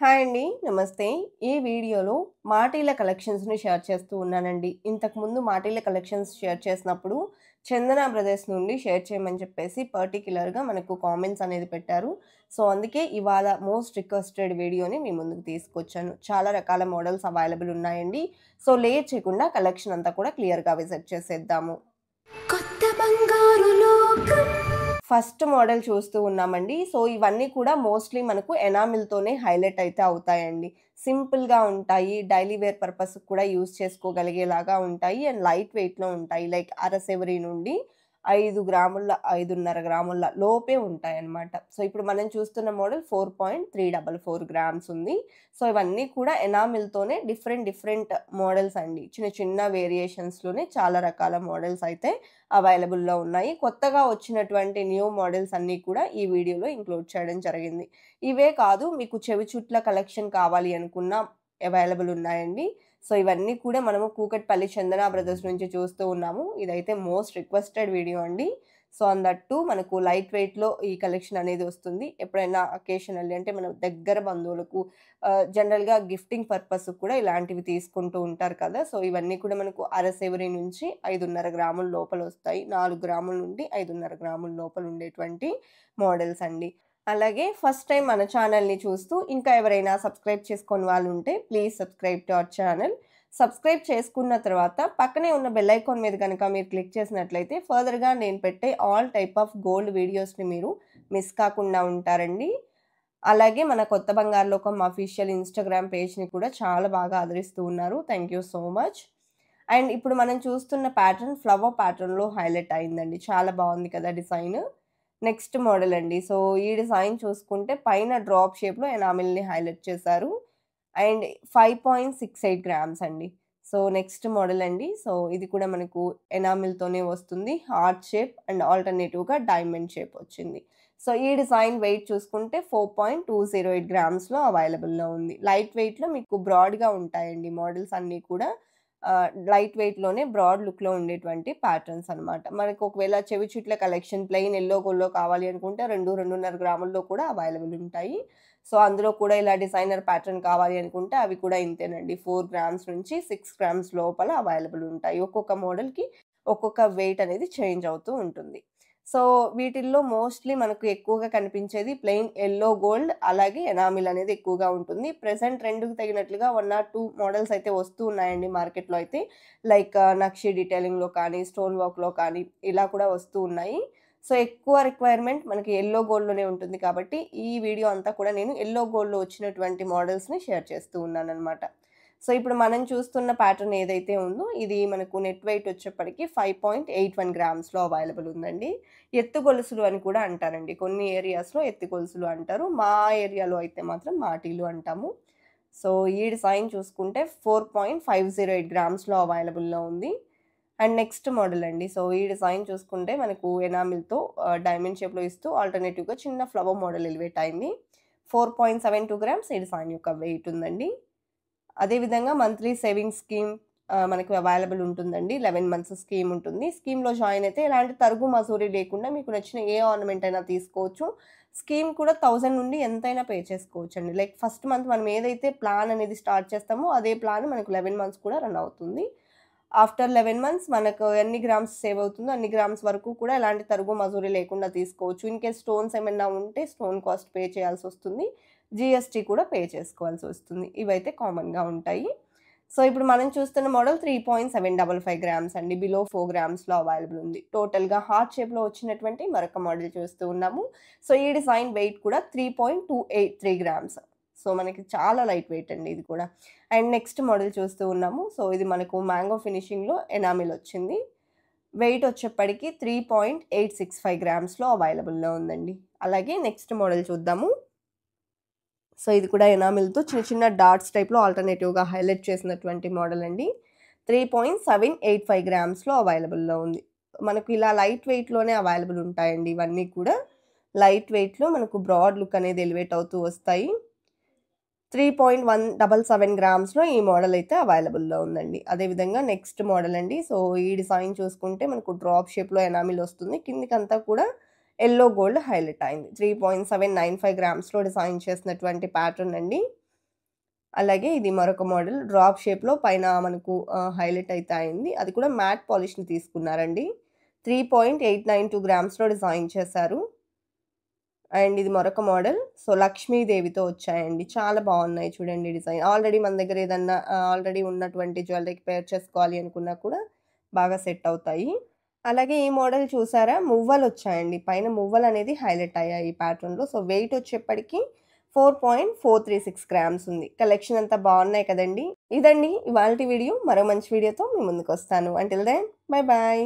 Hi అండి. నమస్తే. ఈ వీడియోలో మాటీల కలెక్షన్స్‌ని షేర్ చేస్తూ ఉన్నానండి. ఇంతకుముందు మాటీల కలెక్షన్స్ షేర్ చేసినప్పుడు చందన బ్రదర్స్ నుండి షేర్ చేయమని చెప్పేసి పర్టిక్యులర్‌గా మనకు కామెంట్స్ అనేది పెట్టారు. సో, అందుకే ఇవాళ మోస్ట్ రిక్వెస్టెడ్ వీడియోని మీ ముందుకు తీసుకొచ్చాను. చాలా రకాల మోడల్స్ అవైలబుల్ ఉన్నాయండి. సో, లేట్ చేయకుండా కలెక్షన్ అంతా కూడా క్లియర్‌గా విజిట్ చేసేద్దాము. కొత్త బంగారు లోకం. ఫస్ట్ మోడల్ చూస్తూ ఉన్నామండి. సో, ఇవన్నీ కూడా మోస్ట్‌లీ మనకు ఎనామిల్‌తోనే హైలైట్ అయితే అవుతాయండి. సింపుల్‌గా ఉంటాయి. డైలీ వేర్ పర్పస్‌కి కూడా యూజ్ చేసుకోగలిగేలాగా ఉంటాయి. అండ్ లైట్ వెయిట్‌లో ఉంటాయి. లైక్ అరసెవరి నుండి 5 గ్రాముల, 5.5 గ్రాముల లోపే ఉంటాయన్నమాట. సో, ఇప్పుడు మనం చూస్తున్న మోడల్ 4.344 గ్రామ్స్ ఉంది. సో, ఇవన్నీ కూడా ఎనామిల్‌తోనే డిఫరెంట్ మోడల్స్ అండి. చిన్న చిన్న వేరియేషన్స్‌లోనే చాలా రకాల మోడల్స్ అయితే అవైలబుల్‌లో ఉన్నాయి. కొత్తగా వచ్చినటువంటి న్యూ మోడల్స్ అన్నీ కూడా ఈ వీడియోలో ఇంక్లూడ్ చేయడం జరిగింది. ఇవే కాదు మీకు చెవి చుట్ల కలెక్షన్ కావాలి అనుకున్నా అవైలబుల్ ఉన్నాయండి. సో, ఇవన్నీ కూడా మనము కూకట్పల్లి చందన బ్రదర్స్ నుంచి చూస్తూ ఉన్నాము. ఇదైతే మోస్ట్ రిక్వెస్టెడ్ వీడియో అండి. సో, అండ్ దట్ టూ మనకు లైట్ వెయిట్‌లో ఈ కలెక్షన్ అనేది వస్తుంది. ఎప్పుడైనా అకేషనల్లీ అంటే మన దగ్గర బంధువులకు జనరల్‌గా గిఫ్టింగ్ పర్పస్‌కి కూడా ఇలాంటివి తీసుకుంటూ ఉంటారు కదా! సో, ఇవన్నీ కూడా మనకు అరసెవరి నుంచి 5.5 గ్రాముల లోపలొస్తాయి. 4 గ్రాముల నుండి 5.5 గ్రాముల లోపల ఉండేటువంటి మోడల్స్ అండి. అలాగే ఫస్ట్ టైమ్ మన ఛానల్‌ని చూస్తూ ఇంకా ఎవరైనా సబ్స్క్రైబ్ చేసుకోని వాళ్ళుంటే please subscribe to our channel. Subscribe చేసుకున్న తర్వాత పక్కనే ఉన్న బెల్ ఐకాన్ మీద గనక మీరు క్లిక్ చేసినట్లయితే ఫర్దర్‌గా నేను పెట్టే ఆల్ టైప్ ఆఫ్ గోల్డ్ వీడియోస్‌ని మీరు మిస్ కాకుండా ఉంటారండి. అలాగే మన కొత్త బంగారు లోకం అఫీషియల్ ఇన్‌స్టాగ్రామ్ పేజ్‌ని కూడా చాలా బాగా ఆదరిస్తూ ఉన్నారు. Thank you so much. And ఇప్పుడు మనం చూస్తున్న ప్యాటర్న్ ఫ్లవర్ ప్యాటర్న్‌లో హైలైట్ అయిందండి. చాలా బావుంది కదా డిజైన్. నెక్స్ట్ మోడల్ అండి. సో, ఈ డిజైన్ చూసుకుంటే పైన డ్రాప్ షేప్‌లో ఎనామిల్‌ని హైలైట్ చేశారు. అండ్ 5.68 గ్రామ్స్ అండి. సో, నెక్స్ట్ మోడల్ అండి. సో, ఇది కూడా మనకు ఎనామిల్‌తోనే వస్తుంది. హార్ట్ షేప్ అండ్ ఆల్టర్‌నేటివ్‌గా డైమండ్ షేప్ వచ్చింది. సో, ఈ డిజైన్ వెయిట్ చూసుకుంటే 4.208 గ్రామ్స్‌లో అవైలబుల్‌లో ఉంది. లైట్ వెయిట్‌లో మీకు బ్రాడ్‌గా ఉంటాయండి మోడల్స్ అన్నీ కూడా. లైట్ వెయిట్‌లోనే బ్రాడ్ లుక్‌లో ఉండేటువంటి ప్యాటర్న్స్ అన్నమాట. మనకు ఒకవేళ చెవి చుట్ల కలెక్షన్ ప్లెయిన్ యెల్లో గోల్డ్‌లో కావాలి అనుకుంటే 2, 2.5 గ్రాముల్లో కూడా అవైలబుల్ ఉంటాయి. సో, అందులో కూడా ఇలా డిజైనర్ ప్యాటర్న్ కావాలి అనుకుంటే అవి కూడా ఇంతేనండి. 4 గ్రామ్స్ నుంచి 6 గ్రామ్స్ లోపల అవైలబుల్ ఉంటాయి. ఒక్కొక్క మోడల్‌కి ఒక్కొక్క వెయిట్ అనేది చేంజ్ అవుతూ ఉంటుంది. సో, వీటిల్లో మోస్ట్‌లీ మనకు ఎక్కువగా కనిపించేది ప్లెయిన్ యెల్లో గోల్డ్ అలాగే ఎనామిల్ అనేది ఎక్కువగా ఉంటుంది. ప్రెజెంట్ ట్రెండ్‌కి తగినట్లుగా 1 ఆర్ 2 మోడల్స్ అయితే వస్తూ ఉన్నాయండి మార్కెట్‌లో అయితే. లైక్ నక్షి డీటెయిలింగ్‌లో కానీ, స్టోన్ వర్క్‌లో కానీ ఇలా కూడా వస్తూ ఉన్నాయి. సో, ఎక్కువ రిక్వైర్‌మెంట్ మనకి యెల్లో గోల్డ్‌లోనే ఉంటుంది కాబట్టి, ఈ వీడియో అంతా కూడా నేను యెల్లో గోల్డ్‌లో వచ్చినటువంటి మోడల్స్‌ని షేర్ చేస్తూ ఉన్నాననమాట. సో, ఇప్పుడు మనం చూస్తున్న ప్యాటర్న్ ఏదైతే ఉందో, ఇది మనకు నెట్ వెయిట్ వచ్చేప్పటికి 5.81 గ్రామ్స్‌లో అవైలబుల్ ఉందండి. ఎత్తు గొలుసులు అని కూడా అంటారండి. కొన్ని ఏరియాస్‌లో ఎత్తు గొలుసులు అంటారు. మా ఏరియాలో అయితే మాత్రం మాటీలు అంటాము. సో, ఈ డిజైన్ చూసుకుంటే 4.508 గ్రామ్స్‌లో అవైలబుల్‌లో ఉంది. అండ్ నెక్స్ట్ మోడల్ అండి. సో, ఈ డిజైన్ చూసుకుంటే మనకు ఎనామిల్‌తో డైమండ్ షేప్‌లో ఇస్తూ ఆల్టర్‌నేటివ్‌గా చిన్న ఫ్లవర్ మోడల్ ఎలివేట్ అయింది. 4.72 గ్రామ్స్ ఈ డిజైన్ యొక్క వెయిట్ ఉందండి. అదే విధంగా మంత్లీ సేవింగ్స్ స్కీమ్ మనకు అవైలబుల్ ఉంటుందండి. 11 మంత్స్ స్కీమ్ ఉంటుంది. స్కీమ్‌లో జాయిన్ అయితే ఎలాంటి తరుగు, మసూరి లేకుండా మీకు నచ్చిన ఏ ఆర్నమెంట్ అయినా తీసుకోవచ్చు. స్కీమ్ కూడా 1000 నుండి ఎంతైనా పే చేసుకోవచ్చండి. లైక్ ఫస్ట్ మంత్ మనం ఏదైతే ప్లాన్ అనేది స్టార్ట్ చేస్తామో అదే ప్లాన్ మనకు 11 మంత్స్ కూడా రన్ అవుతుంది. ఆఫ్టర్ 11 మంత్స్ మనకు ఎన్ని గ్రామ్స్ సేవ్ అవుతుందో అన్ని గ్రామ్స్ వరకు కూడా ఎలాంటి తరుగు, మసూరి లేకుండా తీసుకోవచ్చు. ఇన్‌కేస్ స్టోన్స్ ఏమన్నా ఉంటే స్టోన్ కాస్ట్ పే చేయాల్సొస్తుంది. జీఎస్టీ కూడా పే చేసుకోవాల్సొస్తుంది. ఇవైతే కామన్‌గా ఉంటాయి. సో, ఇప్పుడు మనం చూస్తున్న మోడల్ 3.755 గ్రామ్స్ అండి. బిలో 4 గ్రామ్స్‌లో అవైలబుల్ ఉంది. టోటల్‌గా హార్ట్ షేప్‌లో వచ్చినటువంటి మరొక మోడల్ చూస్తూ ఉన్నాము. సో, ఈ డిజైన్ వెయిట్ కూడా 3.283 గ్రామ్స్. సో, మనకి చాలా లైట్ వెయిట్ అండి ఇది కూడా. అండ్ నెక్స్ట్ మోడల్ చూస్తూ ఉన్నాము. సో, ఇది మనకు మ్యాంగో ఫినిషింగ్‌లో ఎనామిల్ వచ్చింది. వెయిట్ వచ్చేప్పటికి 3.865 గ్రామ్స్‌లో అవైలబుల్‌లో ఉందండి. అలాగే నెక్స్ట్ మోడల్ చూద్దాము. సో, ఇది కూడా ఎనామిల్‌తో చిన్న చిన్న డాట్స్ టైప్‌లో ఆల్టర్‌నేటివ్‌గా హైలైట్ చేసినటువంటి మోడల్ అండి. 3.785 గ్రామ్స్‌లో అవైలబుల్‌లో ఉంది. మనకు ఇలా లైట్ వెయిట్‌లోనే అవైలబుల్ ఉంటాయండి ఇవన్నీ కూడా. లైట్ వెయిట్‌లో మనకు బ్రాడ్ లుక్ అనేది ఎలివేట్ అవుతూ వస్తాయి. 3.177 గ్రామ్స్‌లో ఈ మోడల్ అయితే అవైలబుల్‌లో ఉందండి. అదే విధంగా నెక్స్ట్ మోడల్ అండి. సో, ఈ డిజైన్ చూసుకుంటే మనకు డ్రాప్ షేప్‌లో ఎనామిల్ వస్తుంది. కిందకంతా కూడా యెల్లో గోల్డ్ హైలైట్ అయింది. 3.795 గ్రామ్స్‌లో డిజైన్ చేసినటువంటి ప్యాటర్న్ అండి. అలాగే ఇది మరొక మోడల్ డ్రాప్ షేప్‌లో పైన మనకు హైలైట్ అయితే అయింది. అది కూడా మ్యాట్ పాలిష్‌ని తీసుకున్నారండి. 3.892 గ్రామ్స్‌లో డిజైన్ చేశారు. అండ్ ఇది మరొక మోడల్. సో, లక్ష్మీదేవితో వచ్చాయండి. చాలా బాగున్నాయి చూడండి డిజైన్. ఆల్రెడీ మన దగ్గర ఏదన్నా ఆల్రెడీ ఉన్నటువంటి జ్యువెలరీకి పేర్ చేసుకోవాలి అనుకున్నా కూడా బాగా సెట్ అవుతాయి. అలాగే ఈ మోడల్ చూసారా? మువ్వలొచ్చాయండి. పైన మువ్వలనేది హైలైట్ అయ్యాయి ఈ ప్యాటర్న్‌లో. సో, వెయిట్ వచ్చేప్పటికి 4.436 గ్రామ్స్ ఉంది. కలెక్షన్ అంతా బాగున్నాయి కదండీ! ఇదండి ఇవాల్టి వీడియో. మరో మంచి వీడియోతో మీ ముందుకొస్తాను. Until then bye by.